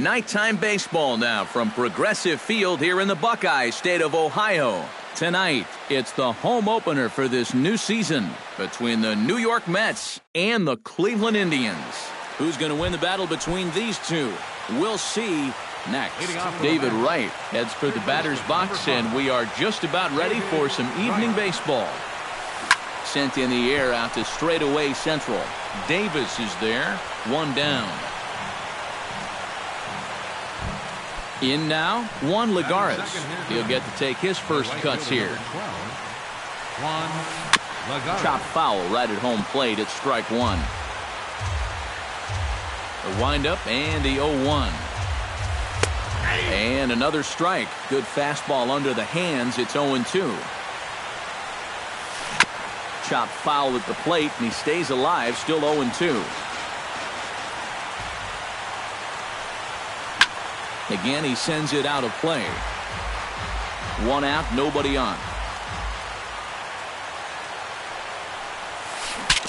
Nighttime baseball now from Progressive Field here in the Buckeye State of Ohio. Tonight, it's the home opener for this new season between the New York Mets and the Cleveland Indians. Who's going to win the battle between these two? We'll see next. David Wright heads for the batter's box, and we are just about ready for some evening baseball. Sent in the air out to straightaway central. Davis is there, one down. In now, Juan Lagares. He'll get to take his first cuts here. Chop foul right at home plate at strike one. The windup and the 0-1. And another strike. Good fastball under the hands. It's 0-2. Chop foul at the plate, and he stays alive, still 0-2. Again, he sends it out of play. One out, nobody on.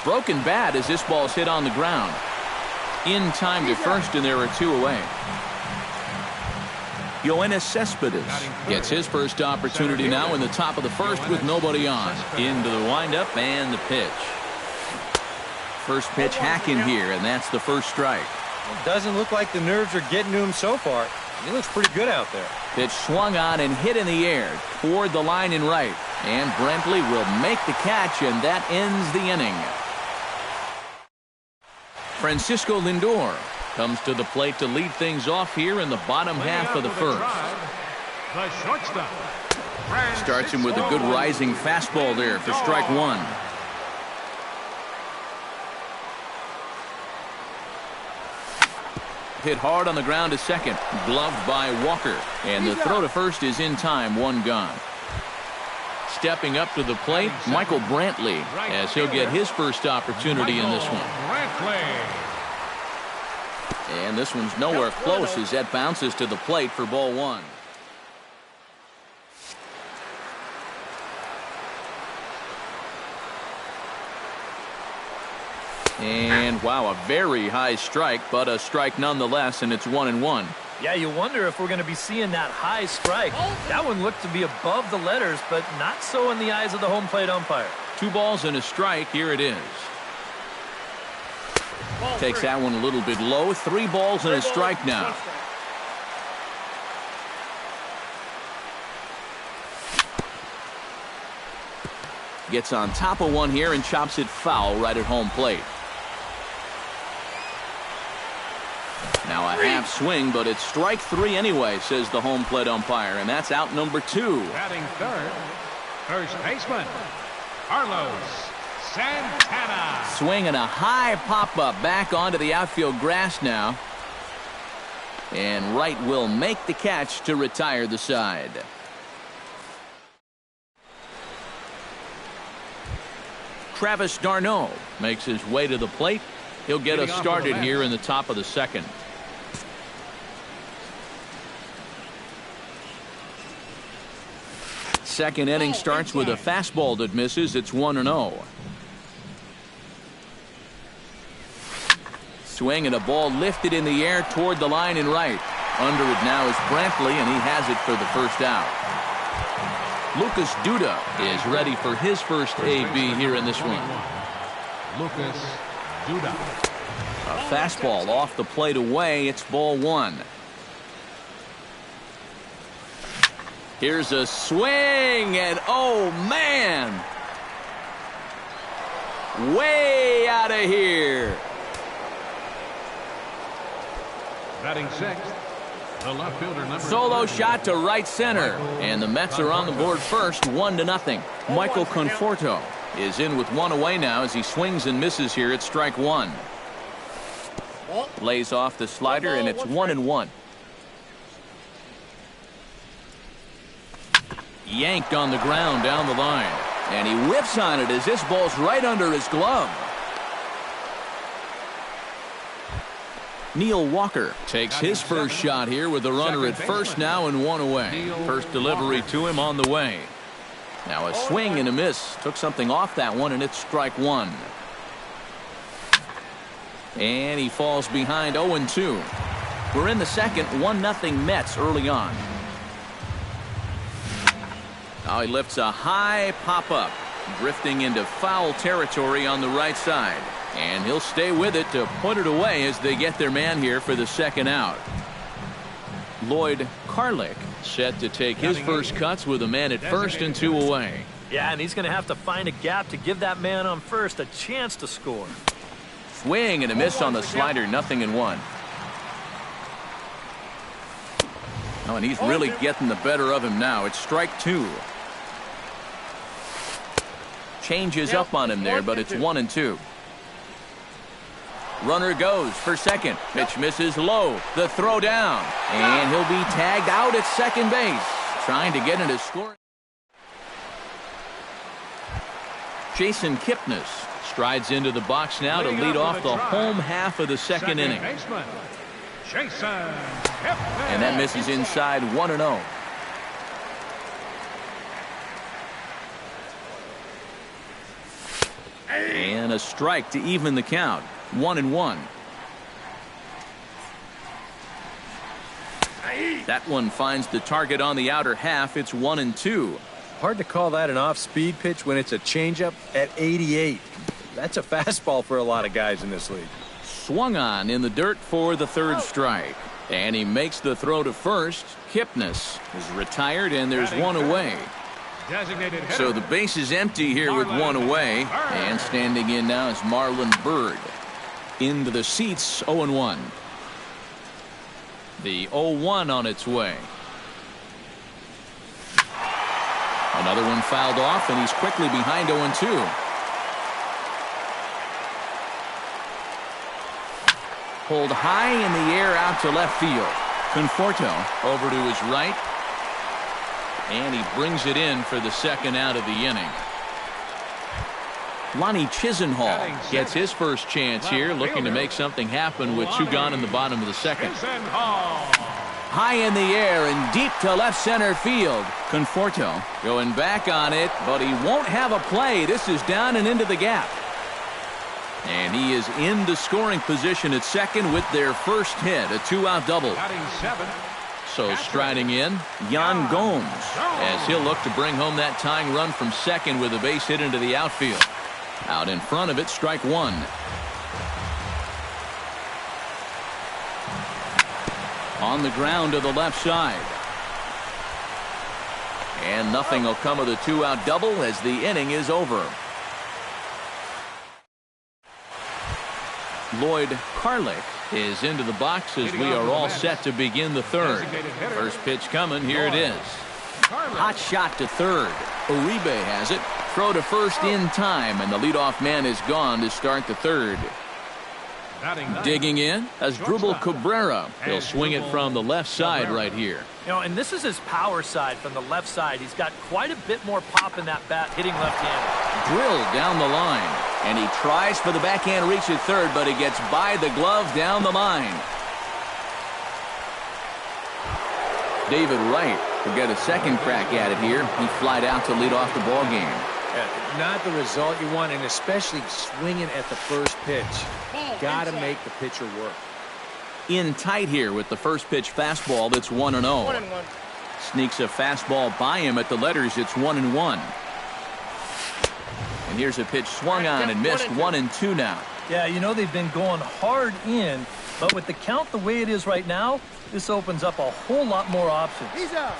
Broken bat as this ball's hit on the ground. In time to first, and there are two away. Yoenis Cespedes gets his first opportunity now in the top of the first with nobody on. Into the windup and the pitch. First pitch hacking here, and that's the first strike. It doesn't look like the nerves are getting to him so far. He looks pretty good out there. Pitch swung on and hit in the air toward the line and right. And Brentley will make the catch, and that ends the inning. Francisco Lindor comes to the plate to lead things off here in the bottom half of the first. Starts him with a good rising fastball there for strike one. Hit hard on the ground to second. Gloved by Walker. And the throw to first is in time. One gone. Stepping up to the plate, Michael Brantley, as he'll get his first opportunity in this one. And this one's nowhere close as that bounces to the plate for ball one. And wow, a very high strike, but a strike nonetheless, and it's 1-1. Yeah, you wonder if we're going to be seeing that high strike. That one looked to be above the letters, but not so in the eyes of the home plate umpire. 2 balls and a strike. Here it is. Takes that one a little bit low. 3 balls and a strike now. Gets on top of one here and chops it foul right at home plate. Now a half swing, but it's strike 3 anyway, says the home plate umpire, and that's out number 2. Batting third, first baseman, Carlos Santana. Swinging a high pop-up back onto the outfield grass now. And Wright will make the catch to retire the side. Travis d'Arnaud makes his way to the plate. He'll get us started here in the top of the second. Second inning starts with a fastball that misses. It's 1-0. Swing and a ball lifted in the air toward the line and right. Under it now is Brantley, and he has it for the first out. Lucas Duda is ready for his first AB here in this one. Lucas Duda. A fastball off the plate away. It's ball one. Here's a swing, and oh man, way out of here. Batting sixth, the left fielder number Solo shot to right center, and the Mets are on the board first, 1-0. Michael Conforto is in with one away now as he swings and misses here at strike one. Lays off the slider, and it's 1-1. Yanked on the ground down the line, and he whips on it as this ball's right under his glove. Neil Walker takes his first shot here with a runner at first now and one away. First delivery to him on the way. Now a swing and a miss. Took something off that one, and it's strike one. And he falls behind 0-2. We're in the second, 1-0 Mets early on. Now he lifts a high pop-up, drifting into foul territory on the right side. And he'll stay with it to put it away as they get their man here for the second out. Lloyd Carlick set to take his first cuts with a man at first and 2 away. Yeah, and he's going to have to find a gap to give that man on first a chance to score. Swing and a miss on the slider, 0-1. Oh, and he's really getting the better of him now. It's strike 2. Changes up on him there, but it's 1-2. Runner goes for second. Pitch misses low. The throw down. And he'll be tagged out at second base. Trying to get into scoring. Jason Kipnis strides into the box now to lead off the home half of the second inning. And that misses inside, 1-0. And a strike to even the count. 1-1. That one finds the target on the outer half. It's 1-2. Hard to call that an off-speed pitch when it's a changeup at 88. That's a fastball for a lot of guys in this league. Swung on in the dirt for the third strike. And he makes the throw to first. Kipnis is retired, and there's 1 away. So the base is empty here with 1 away. And standing in now is Marlon Byrd. Into the seats, 0-1. The 0-1 on its way. Another one fouled off, and he's quickly behind 0-2. Pulled high in the air out to left field. Conforto over to his right. And he brings it in for the second out of the inning. Lonnie Chisenhall gets his first chance here, looking to make something happen with 2 gone in the bottom of the second. High in the air and deep to left center field. Conforto going back on it, but he won't have a play. This is down and into the gap. And he is in the scoring position at second with their first hit, a 2-out double. So striding in, Yan Gomes, as he'll look to bring home that tying run from second with a base hit into the outfield. Out in front of it, strike 1. On the ground to the left side. And nothing will come of the 2-out double as the inning is over. Lloyd Carlick is into the box as we are all set to begin the third. First pitch coming, here it is. Hot shot to third. Uribe has it. Throw to first in time, and the leadoff man is gone to start the third. Digging in as Drupal Cabrera. He'll swing it from the left side right here. You know, and this is his power side from the left side. He's got quite a bit more pop in that bat, hitting left-handed. Drilled down the line, and he tries for the backhand reach at third, but he gets by the glove down the line. David Wright will get a second crack at it here. He flied out to lead off the ball game. Not the result you want, and especially swinging at the first pitch. Got to make the pitcher work. In tight here with the first pitch fastball. That's 1-0. Sneaks a fastball by him at the letters. It's 1-1. And here's a pitch swung on and missed. 1-2 now. Yeah, you know, they've been going hard in, but with the count the way it is right now, this opens up a whole lot more options.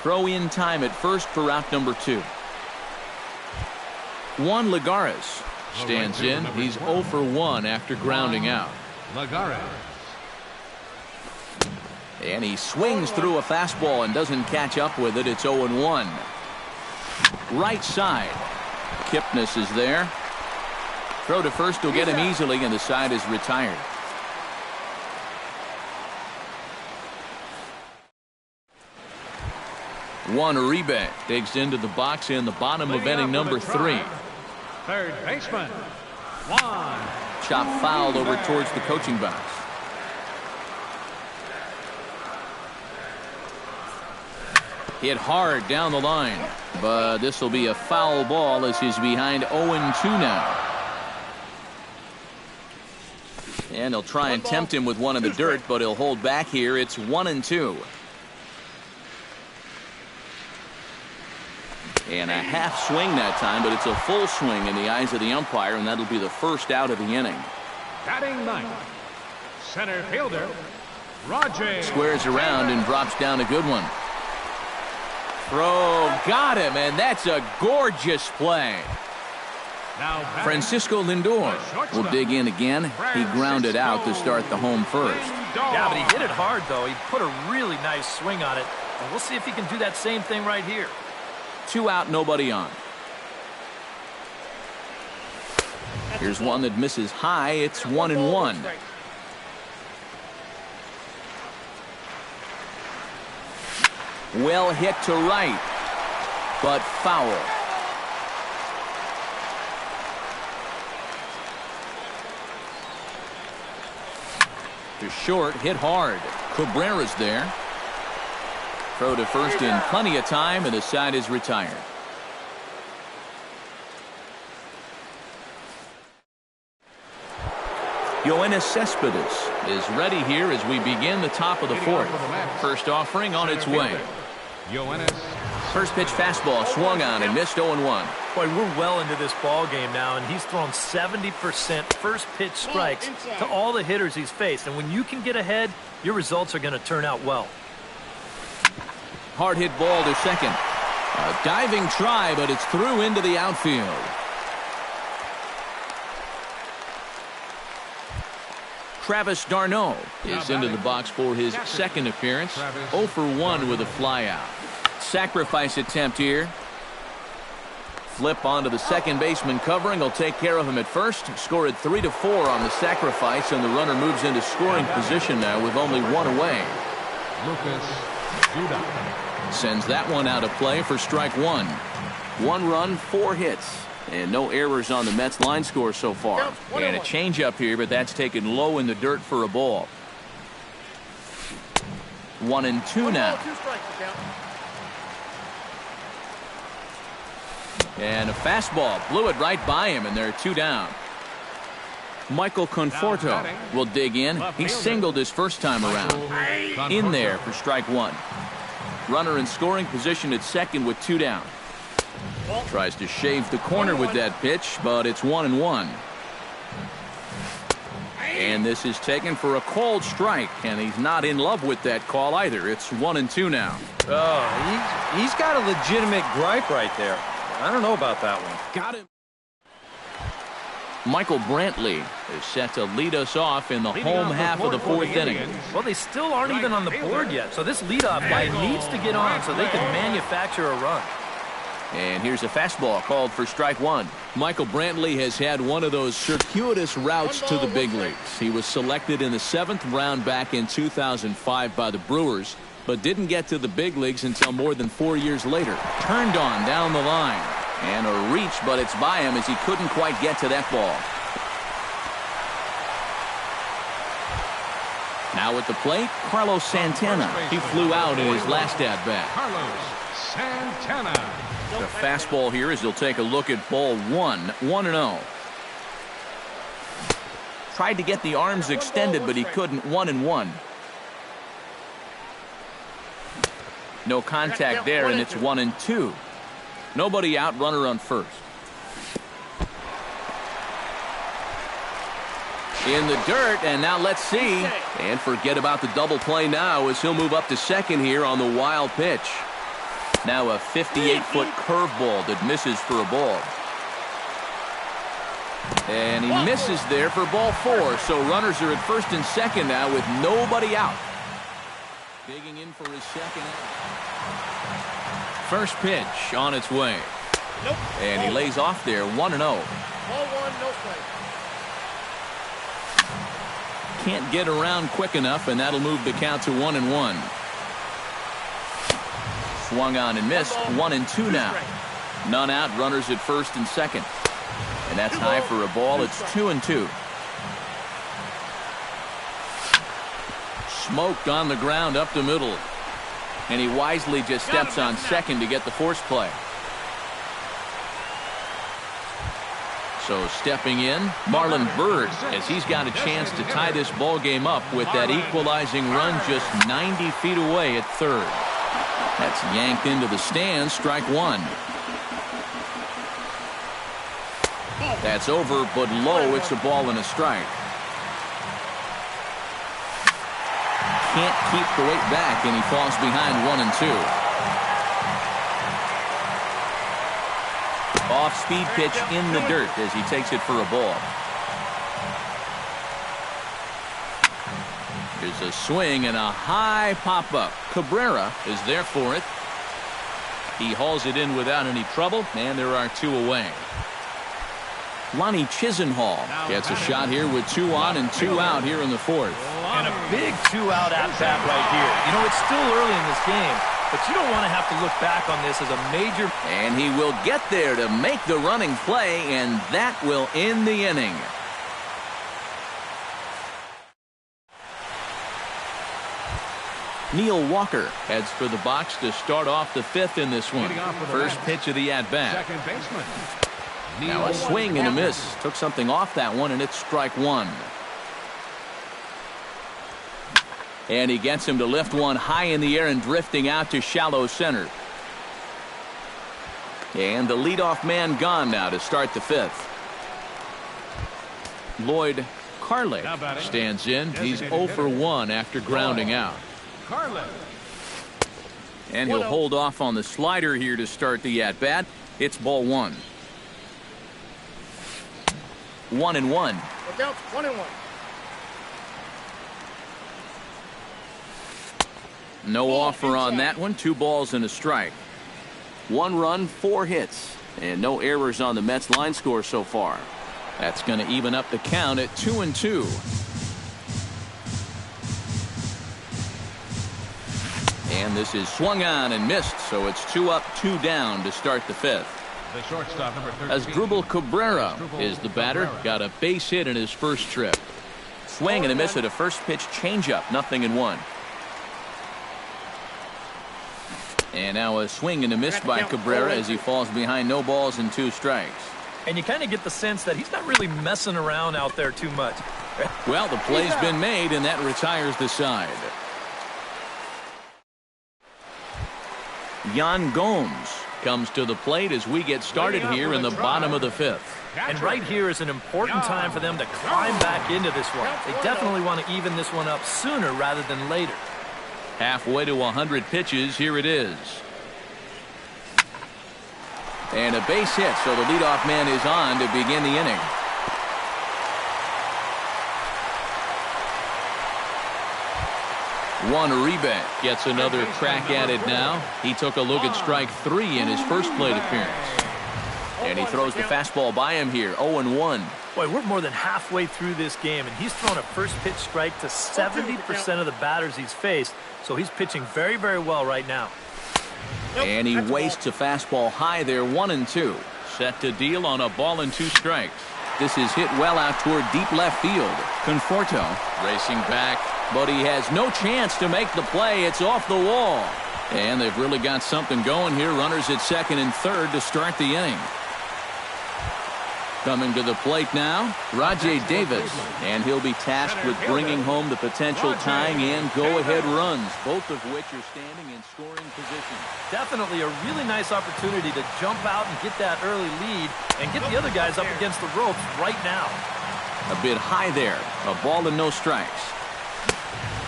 Throw in time at first for route number 2. Juan Lagares stands in. He's 0 for 1 after grounding out. Lagares. And he swings through a fastball and doesn't catch up with it. It's 0-1. Right side. Kipnis is there. Throw to first will get him easily, and the side is retired. Juan Uribe digs into the box in the bottom of inning number 3. Third baseman, Juan. Chop foul over towards the coaching box. Hit hard down the line, but this will be a foul ball as he's behind 0-2 now. And he'll try and tempt him with one in the dirt, but he'll hold back here. It's 1-2. And a half swing that time, but it's a full swing in the eyes of the umpire, and that'll be the first out of the inning. Batting ninth, center fielder, Roger. Squares around and drops down a good one. Throw, got him, and that's a gorgeous play. Now Francisco Lindor will dig in again. He grounded out to start the home first. Yeah, but he hit it hard, though. He put a really nice swing on it. And we'll see if he can do that same thing right here. 2 out, nobody on. Here's one that misses high. It's 1-1. Well hit to right, but foul. To short, hit hard. Cabrera's there. Throw to first in plenty of time, and the side is retired. Yoenis Cespedes is ready here as we begin the top of the fourth. First offering on its way. First pitch fastball swung on and missed 0-1. Boy, we're well into this ball game now, and he's thrown 70% first pitch strikes to all the hitters he's faced. And when you can get ahead, your results are going to turn out well. Hard hit ball to second. A diving try, but it's through into the outfield. Travis d'Arnaud is into the box for his second appearance. 0 for 1 with a flyout. Sacrifice attempt here. Flip onto the second baseman covering. He'll take care of him at first. Scored 3-4 on the sacrifice, and the runner moves into scoring position now with only one away. Sends that one out of play for strike one. 1 run, 4 hits. And no errors on the Mets line score so far. And a changeup here, but that's taken low in the dirt for a ball. 1-2 now. And a fastball blew it right by him, and there are 2 down. Michael Conforto will dig in. He singled his first time around. In there for strike 1. Runner in scoring position at second with 2 down. Tries to shave the corner with that pitch, but it's 1-1. And this is taken for a called strike, and he's not in love with that call either. It's 1-2 now. Oh, he's got a legitimate gripe right there. I don't know about that one. Got him. Michael Brantley is set to lead us off in the home half of the fourth inning. Well, they still aren't even on the board yet, so this leadoff guy needs to get on so they can manufacture a run. And here's a fastball called for strike 1. Michael Brantley has had one of those circuitous routes to the big leagues. He was selected in the 7th round back in 2005 by the Brewers, but didn't get to the big leagues until more than 4 years later. Turned on down the line. And a reach, but it's by him as he couldn't quite get to that ball. Now at the plate, Carlos Santana. He flew out in his last at-bat. Carlos Santana. The fastball here as he'll take a look at ball 1. 1-0. Tried to get the arms extended, but he couldn't. 1-1. No contact there, and it's 1-2. Nobody out, runner on first. In the dirt, and now let's see. And forget about the double play now as he'll move up to second here on the wild pitch. Now a 58-foot curveball that misses for a ball. And he misses there for ball 4, so runners are at first and second now with nobody out. Digging in for his second out. First pitch on its way. And he lays off there, 1-0. Ball 1, no strike. Can't get around quick enough, and that'll move the count to 1-1. Swung on and missed. 1-2 now. None out, runners at first and second. And that's high for a ball. It's 2-2. Smoked on the ground up the middle. And he wisely just steps on second to get the force play. So stepping in, Marlon Byrd, as he's got a chance to tie this ball game up with that equalizing run just 90 feet away at third. That's yanked into the stands, strike one. That's over, but low. It's a ball and a strike. Can't keep the weight back, and he falls behind 1-2. Off-speed pitch in the dirt as he takes it for a ball. There's a swing and a high pop-up. Cabrera is there for it. He hauls it in without any trouble, and there are two away. Lonnie Chisenhall gets a shot here with 2 on and 2 out here in the fourth. And a big 2-out at-bat right here. You know, it's still early in this game, but you don't want to have to look back on this as a major. And he will get there to make the running play, and that will end the inning. Neil Walker heads for the box to start off the fifth in this one. First pitch of the at-bat. Second baseman. Now a swing and a miss. Took something off that one, and it's strike one. And he gets him to lift one high in the air and drifting out to shallow center. And the leadoff man gone now to start the fifth. Lloyd Carley stands in. He's 0 for 1 after grounding out. And he'll hold off on the slider here to start the at-bat. It's ball one. 1-1. Look out, 1-1. No offer on that one. 2 balls and a strike. 1 run, 4 hits, and no errors on the Mets line score so far. That's going to even up the count at 2-2. And this is swung on and missed, so it's 2 up, 2 down to start the fifth. The shortstop, number 13. Asdrubal Cabrera is the batter. Got a base hit in his first trip. Swing and a miss at a first pitch changeup. 0-1. And now a swing and a miss by Cabrera as he falls behind, no balls and 2 strikes. And you kind of get the sense that he's not really messing around out there too much. Well, the play's been made, and that retires the side. Yan Gomes comes to the plate as we get started here in the bottom of the fifth. And right here is an important time for them to climb back into this one. They definitely want to even this one up sooner rather than later. Halfway to 100 pitches, here it is. And a base hit, so the leadoff man is on to begin the inning. Juan Uribe gets another crack at it now. He took a look at strike 3 in his first plate appearance. And he throws the fastball by him here, 0-1. Boy, we're more than halfway through this game, and he's thrown a first pitch strike to 70% of the batters he's faced, so he's pitching very, very well right now. And he wastes a fastball high there, 1-2. Set to deal on a ball and 2 strikes. This is hit well out toward deep left field. Conforto racing back, but he has no chance to make the play. It's off the wall. And they've really got something going here. Runners at second and third to start the inning. Coming to the plate now, Rajai Davis, and he'll be tasked with bringing home the potential tying and go-ahead runs, both of which are standing in scoring position. Definitely a really nice opportunity to jump out and get that early lead and get the other guys up against the ropes right now. A bit high there, a ball and no strikes.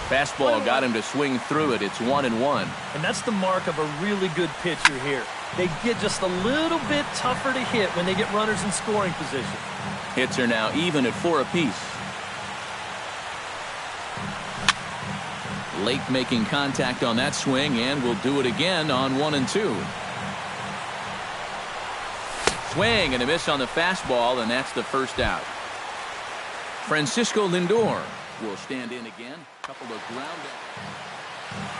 Fastball got him to swing through it. It's 1-1. And that's the mark of a really good pitcher here. They get just a little bit tougher to hit when they get runners in scoring position. Hits are now even at 4 apiece. Late making contact on that swing, and will do it again on 1-2. Swing and a miss on the fastball, and that's the first out. Francisco Lindor will stand in again. Couple of ground.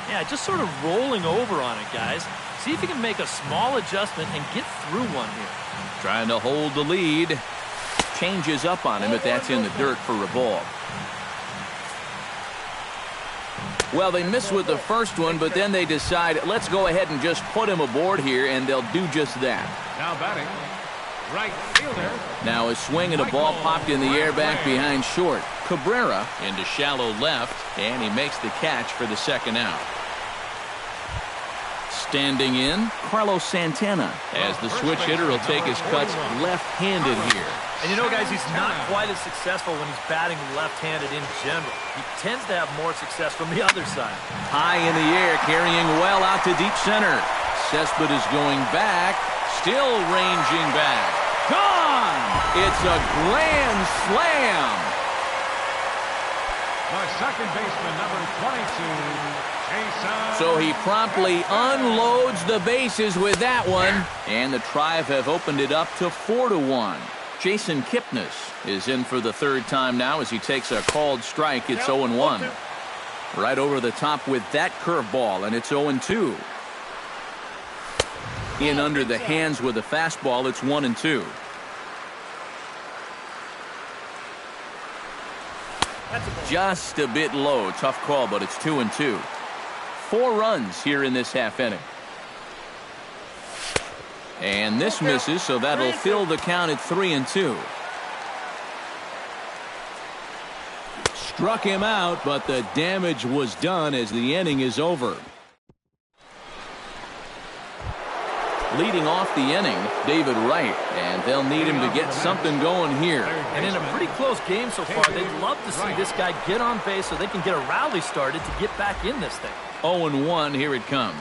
Yeah, just sort of rolling over on it, guys. See if you can make a small adjustment and get through one here. Trying to hold the lead. Changes up on him, but that's in the dirt for a ball. Well, they miss with the first one, but then they decide, let's go ahead and just put him aboard here, and they'll do just that. Now batting, Right fielder. Now a swing and a ball popped in the air back behind short. Cabrera into shallow left, and he makes the catch for the second out. Standing in, Carlos Santana, as the switch hitter will take his cuts left-handed here. And you know, guys, he's not quite as successful when he's batting left-handed in general. He tends to have more success from the other side. High in the air, carrying well out to deep center. Cespedes going back, still ranging back. Gone! It's a grand slam! The second baseman, number 22, Jason. So he promptly unloads the bases with that one, and the Tribe have opened it up to 4-1. Jason Kipnis is in for the third time now as he takes a called strike. It's 0-1. Right over the top with that curveball, and it's 0-2. In under the hands with a fastball, it's 1-2. Just a bit low. Tough call, but it's 2-2. 4 runs here in this half inning. And this misses, so that'll fill the count at 3-2. Struck him out, but the damage was done as the inning is over. Leading off the inning, David Wright, and they'll need him to get something going here. And in a pretty close game so far, they'd love to see this guy get on base so they can get a rally started to get back in this thing. 0-1, here it comes.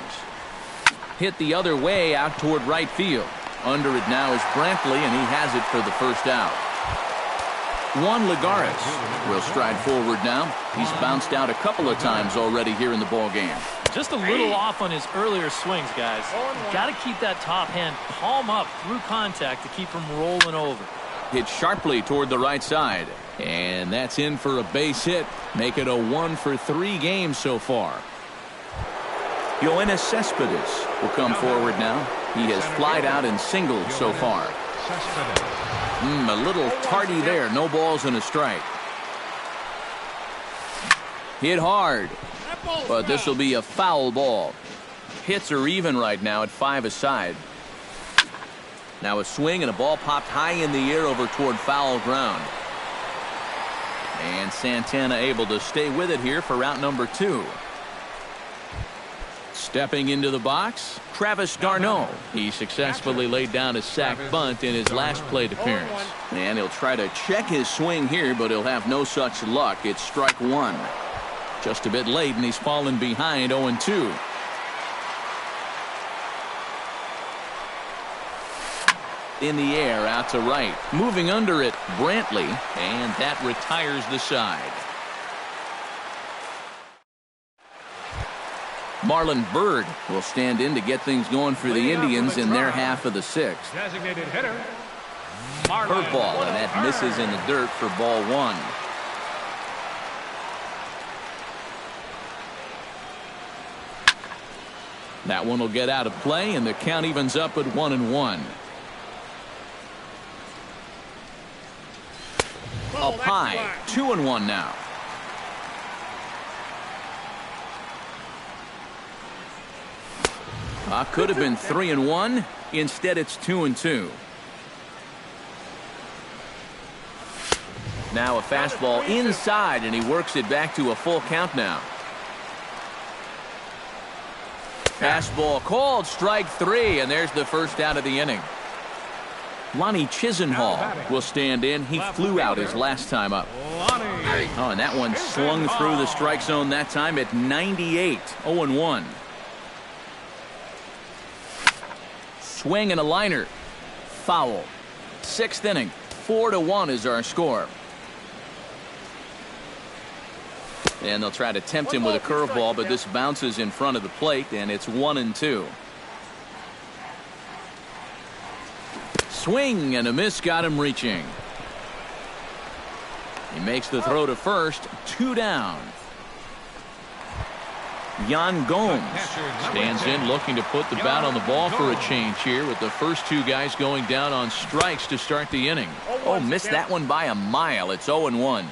Hit the other way out toward right field. Under it now is Brantley, and he has it for the first out. Juan Lagares will stride forward now. He's bounced out a couple of times already here in the ball game. Just a little off on his earlier swings, guys. Got to keep that top hand palm up through contact to keep him rolling over. Hit sharply toward the right side. And that's in for a base hit. Make it a 1-for-3 game so far. Yoenis Cespedes will come forward now. He has flied out and singled so far. A little tardy there. No balls and a strike. Hit hard. But this will be a foul ball. Hits are even right now at 5 aside. Now a swing and a ball popped high in the air over toward foul ground. And Santana able to stay with it here for route number 2. Stepping into the box, Travis d'Arnaud. He successfully laid down a sac bunt in his last plate appearance. And he'll try to check his swing here, but he'll have no such luck. It's strike 1. Just a bit late, and he's fallen behind 0-2. In the air, out to right. Moving under it, Brantley, and that retires the side. Marlon Byrd will stand in to get things going for the Indians in their half of the 6th. Designated hitter. Curveball, and that misses in the dirt for ball 1. That one will get out of play, and the count evens up at 1-1. Up high, 2-1 now. Could have been 3-1. Instead, it's 2-2. Now a fastball inside, and he works it back to a full count now. Fastball called, strike 3, and there's the first out of the inning. Lonnie Chisenhall will stand in. He flew out his last time up. Oh, and that one slung through the strike zone that time at 98. 0-1. Swing and a liner. Foul. 6th inning. 4-1 is our score. And they'll try to tempt him with a curveball, but this bounces in front of the plate, and it's 1-2. Swing and a miss got him reaching. He makes the throw to first. 2 down. Yan Gomes stands in looking to put the bat on the ball for a change here with the first 2 guys going down on strikes to start the inning. Oh, missed that one by a mile. It's 0-1.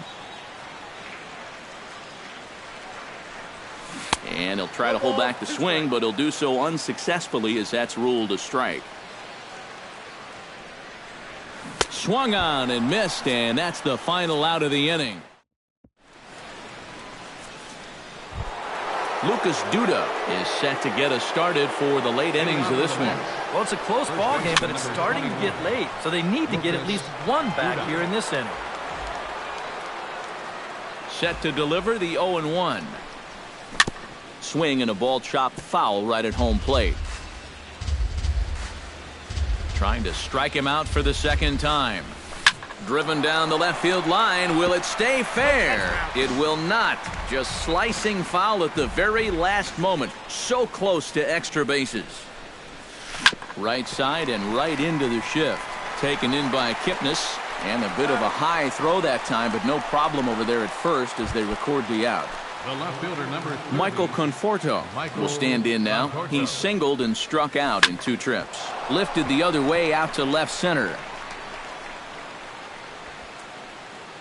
And he'll try to hold back the swing, but he'll do so unsuccessfully as that's ruled a strike. Swung on and missed, and that's the final out of the inning. Lucas Duda is set to get us started for the late innings of this one. Well, it's a close ball game, but it's starting to get late, so they need to get at least one back here in this inning. Set to deliver the 0-1. Swing and a ball chopped foul right at home plate. Trying to strike him out for the second time. Driven down the left field line. Will it stay fair? It will not. Just slicing foul at the very last moment. So close to extra bases. Right side and right into the shift. Taken in by Kipnis. And a bit of a high throw that time, but no problem over there at first as they record the out. The left fielder, number 30, Michael Conforto will stand in now. He singled and struck out in 2 trips. Lifted the other way out to left center.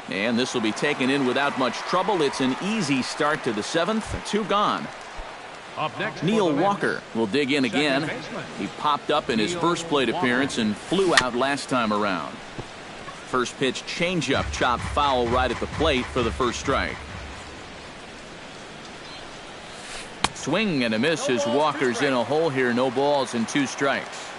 And this will be taken in without much trouble. It's an easy start to the 7th. 2 gone. Up next, Neil Walker will dig in again. He popped up in his first plate appearance and flew out last time around. First pitch changeup chopped foul right at the plate for the first strike. Swing and a miss as Walker's in a hole here. No balls and 2 strikes.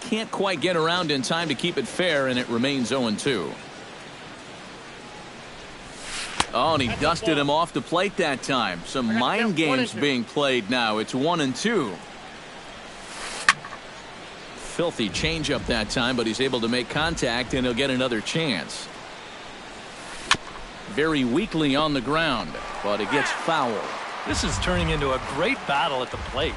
Can't quite get around in time to keep it fair, and it remains 0-2. Oh, and he dusted him off the plate that time. Some mind games being played now. It's 1-2. Filthy changeup that time, but he's able to make contact, and he'll get another chance. Very weakly on the ground, but it gets foul. This is turning into a great battle at the plate.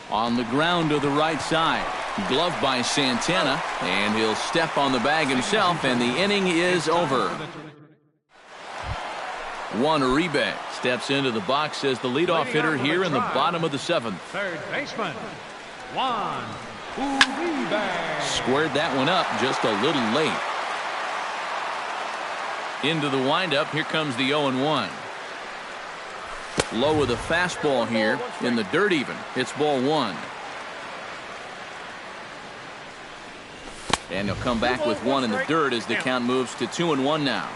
On the ground to the right side. Gloved by Santana, and he'll step on the bag himself, and the inning is over. Juan Uribe steps into the box as the leadoff hitter here in the bottom of the 7th. Third baseman, Juan Uribe. Squared that one up just a little late. Into the windup, here comes the 0-1. Low with a fastball here, in the dirt even. It's ball 1. And he'll come back with 1 in the dirt as the count moves to 2-1 now.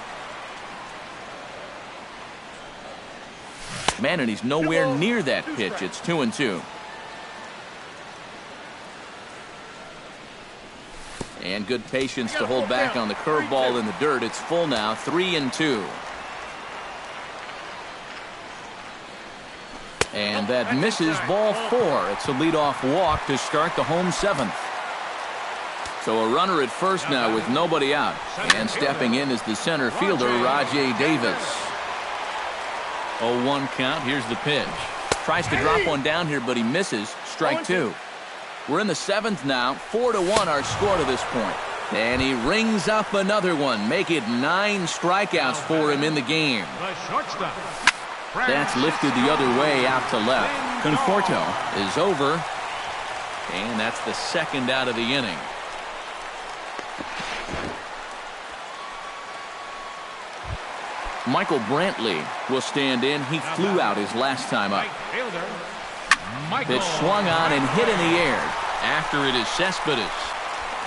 Man, and he's nowhere near that pitch. It's 2-2. And good patience to hold back on the curveball in the dirt. It's full now, 3-2. And that misses ball 4. It's a leadoff walk to start the home 7th. So a runner at first now with nobody out. And stepping in is the center fielder, Rajay Davis. 0-1 count. Here's the pitch. Tries to drop one down here, but he misses. Strike 2. We're in the 7th now. 4-1 our score to this point. And he rings up another one. Make it 9 strikeouts for him in the game. The shortstop. That's lifted the other way out to left. Conforto is over. And that's the 2nd out of the inning. Michael Brantley will stand in. He flew out his last time up. Pitch swung on and hit in the air. After it is Cespedes.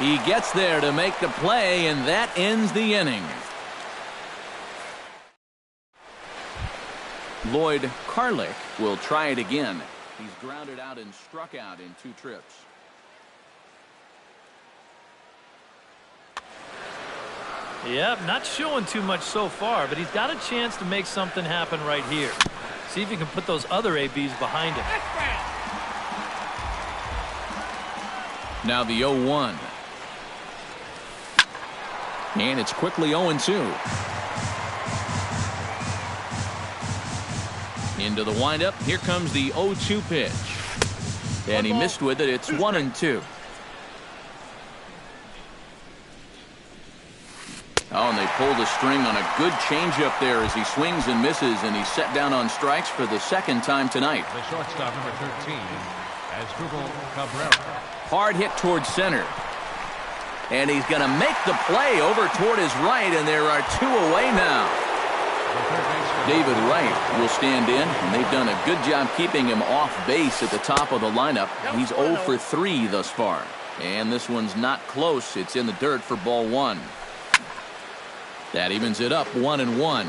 He gets there to make the play, and that ends the inning. Lloyd Carlick will try it again. He's grounded out and struck out in 2 trips. Yep, not showing too much so far, but he's got a chance to make something happen right here. See if he can put those other ABs behind him. Now the 0-1. And it's quickly 0-2. Into the windup. Here comes the 0-2 pitch. And he missed with it. It's 1-2. Oh, and they pulled a string on a good changeup there as he swings and misses, and he's set down on strikes for the 2nd time tonight. The shortstop, number 13, Asdrubal Cabrera. Hard hit towards center. And he's going to make the play over toward his right, and there are 2 away now. The third baseman, David Wright will stand in, and they've done a good job keeping him off base at the top of the lineup. He's 0 for 3 thus far. And this one's not close. It's in the dirt for ball 1. That evens it up 1-1.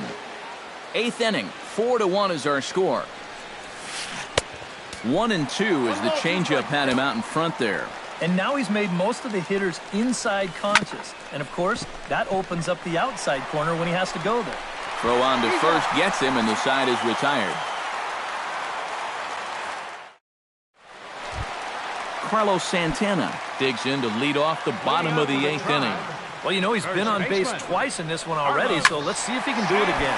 8th inning, 4-1 is our score. 1-2 as the changeup had him out in front there. And now he's made most of the hitters inside conscious. And, of course, that opens up the outside corner when he has to go there. Throw on to first gets him, and the side is retired. Carlos Santana digs in to lead off the bottom of the 8th inning. Well, you know, he's been on base twice in this one already, so let's see if he can do it again.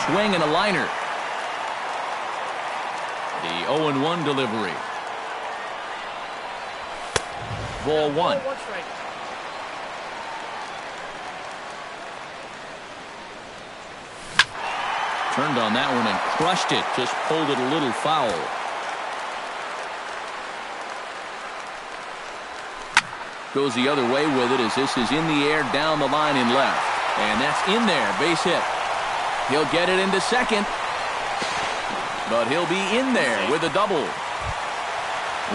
Swing and a liner. The 0-1 delivery. Ball 1. Turned on that one and crushed it. Just pulled it a little foul. Goes the other way with it as this is in the air down the line in left. And that's in there. Base hit. He'll get it into second. But he'll be in there with a double.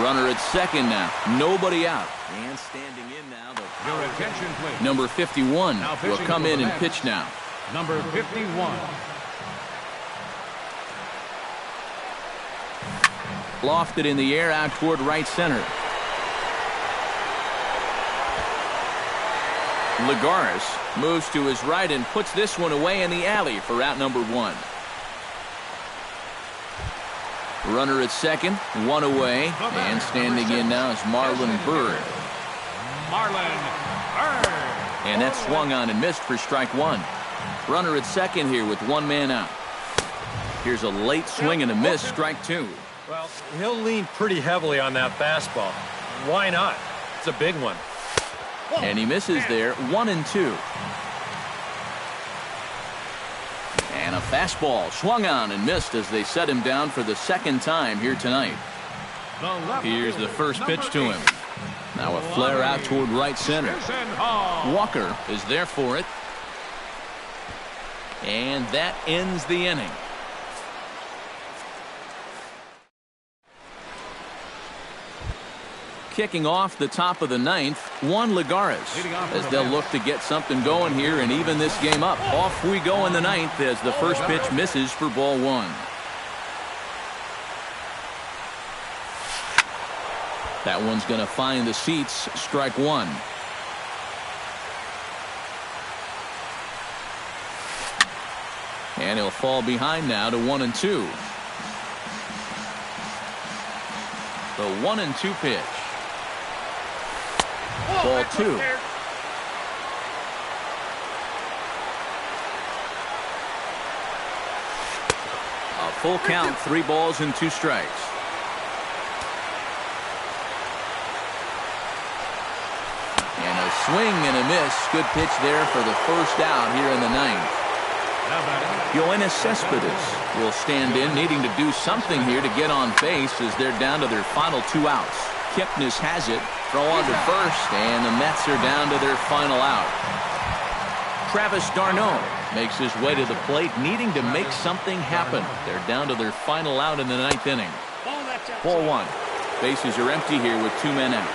Runner at second now. Nobody out. And standing in now. Your attention, please. Number 51 will come in and pitch now. Number 51. Lofted in the air out toward right center. Lagares moves to his right and puts this one away in the alley for out number 1. Runner at second, 1 away, and standing in now is Marlon Byrd. And that's swung on and missed for strike 1. Runner at second here with 1 man out. Here's a late swing and a miss, strike 2. Well, he'll lean pretty heavily on that fastball. Why not? It's a big one. And he misses there, 1-2. And a fastball swung on and missed as they set him down for the second time here tonight. Here's the first pitch to him. Now a flare out toward right center. Walker is there for it. And that ends the inning. Kicking off the top of the 9th, Juan Lagares, as they'll look to get something going here and even this game up. Off we go in the 9th as the first pitch misses for ball 1. That one's going to find the seats, strike 1. And he'll fall behind now to 1-2. The 1-2 pitch. Ball 2. A full count, 3 balls and 2 strikes. And a swing and a miss. Good pitch there for the first out here in the 9th. Yoenis Cespedes will stand in, needing to do something here to get on base as they're down to their final 2 outs. Kipnis has it. Throw on to first, and the Mets are down to their final out. Travis d'Arnaud makes his way to the plate, needing to make something happen. They're down to their final out in the 9th inning. Ball 1. Bases are empty here with 2 men out.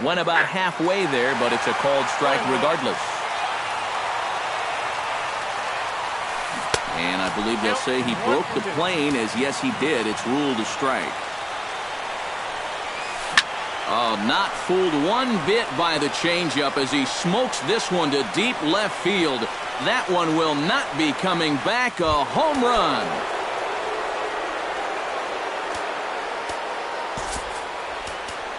Went about halfway there, but it's a called strike regardless. And I believe they'll say he broke the plane, as yes he did. It's ruled a strike. Oh, not fooled one bit by the changeup as he smokes this one to deep left field. That one will not be coming back. A home run.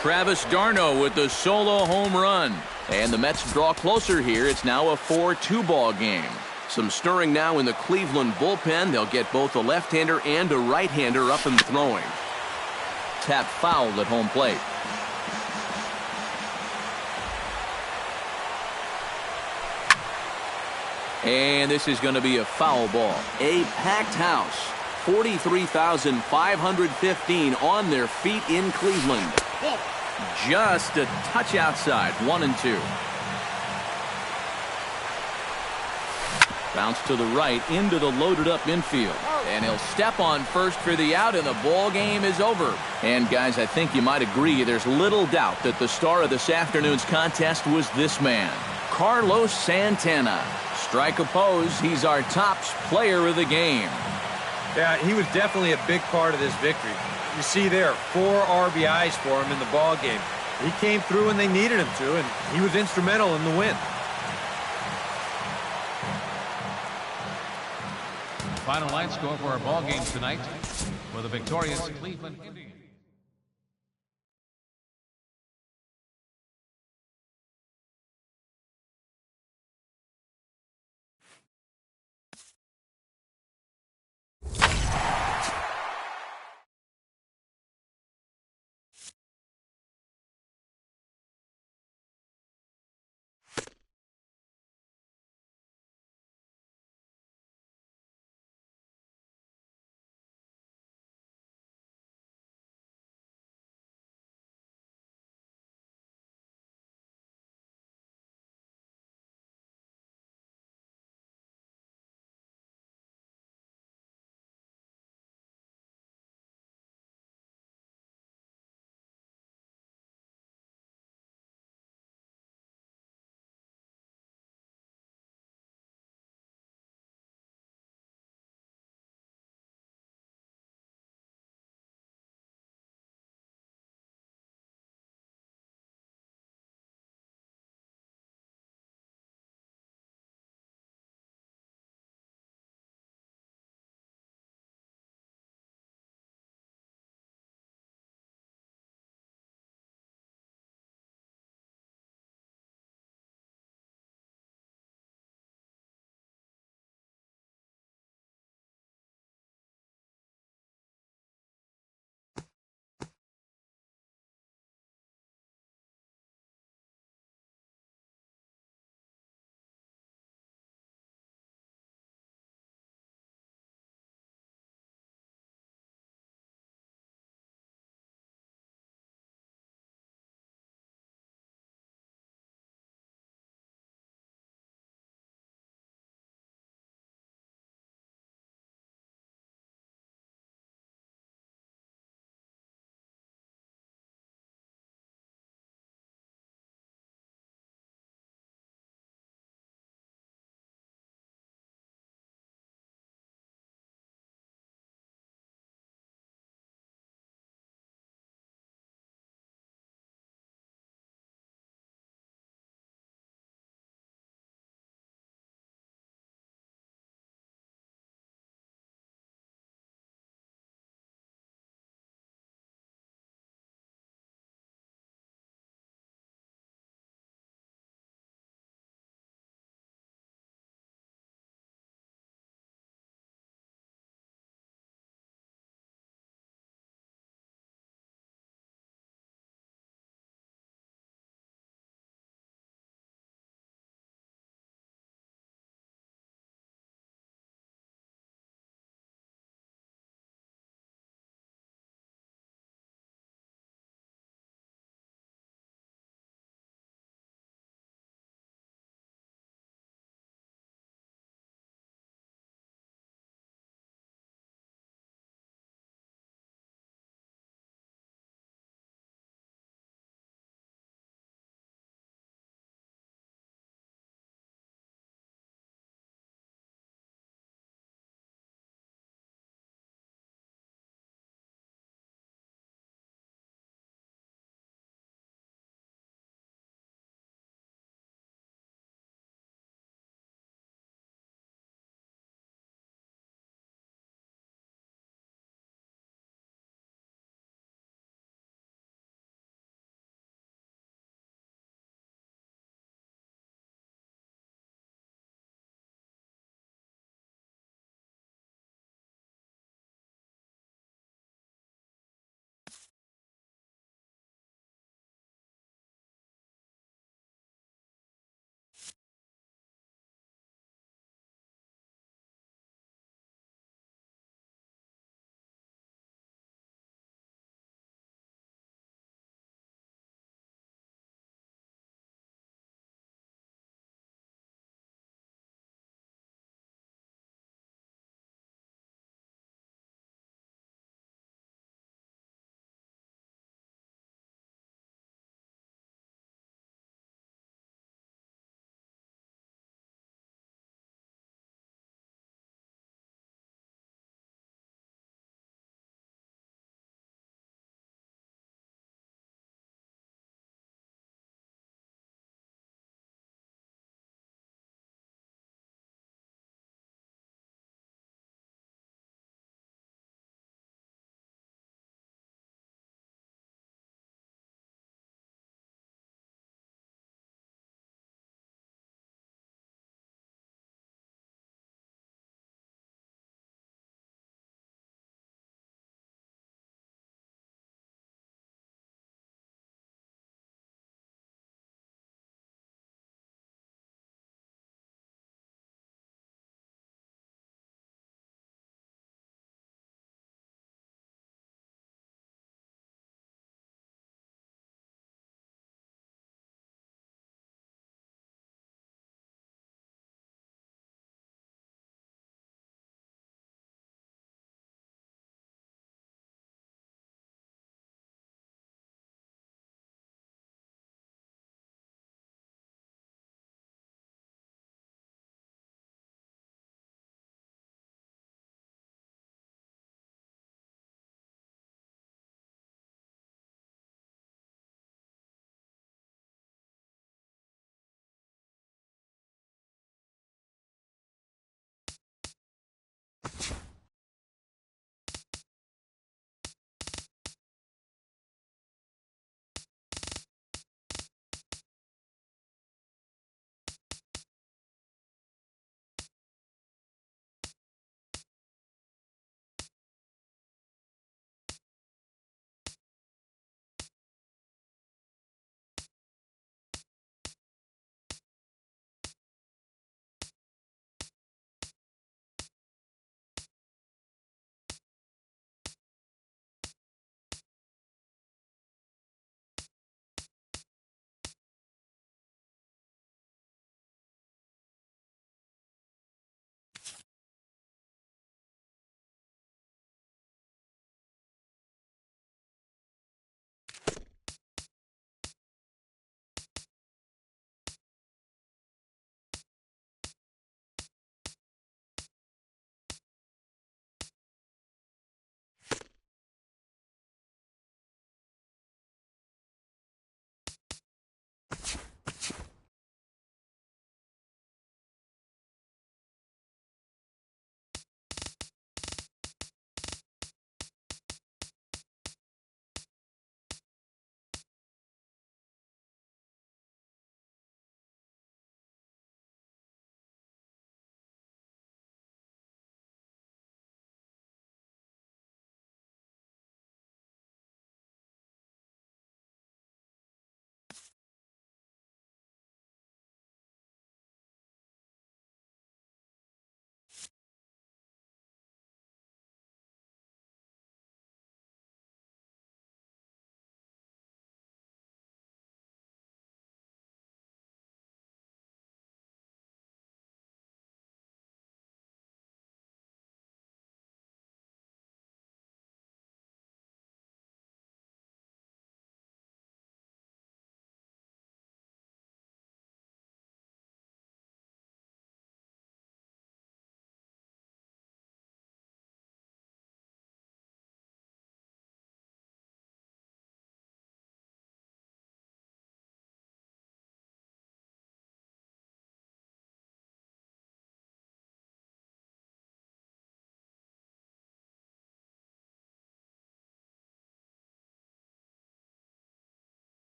Travis d'Arnaud with the solo home run. And the Mets draw closer here. It's now a 4-2 ball game. Some stirring now in the Cleveland bullpen. They'll get both a left-hander and a right-hander up and throwing. Tap fouled at home plate. And this is going to be a foul ball. A packed house. 43,515 on their feet in Cleveland. Just a touch outside. 1-2. Bounce to the right into the loaded up infield. And he'll step on first for the out, and the ball game is over. And guys, I think you might agree there's little doubt that the star of this afternoon's contest was this man, Carlos Santana. Strike oppose, he's our top player of the game. Yeah, he was definitely a big part of this victory. You see there, 4 RBIs for him in the ball game. He came through when they needed him to, and he was instrumental in the win. Final line score for our ball game tonight for the victorious Cleveland Indians.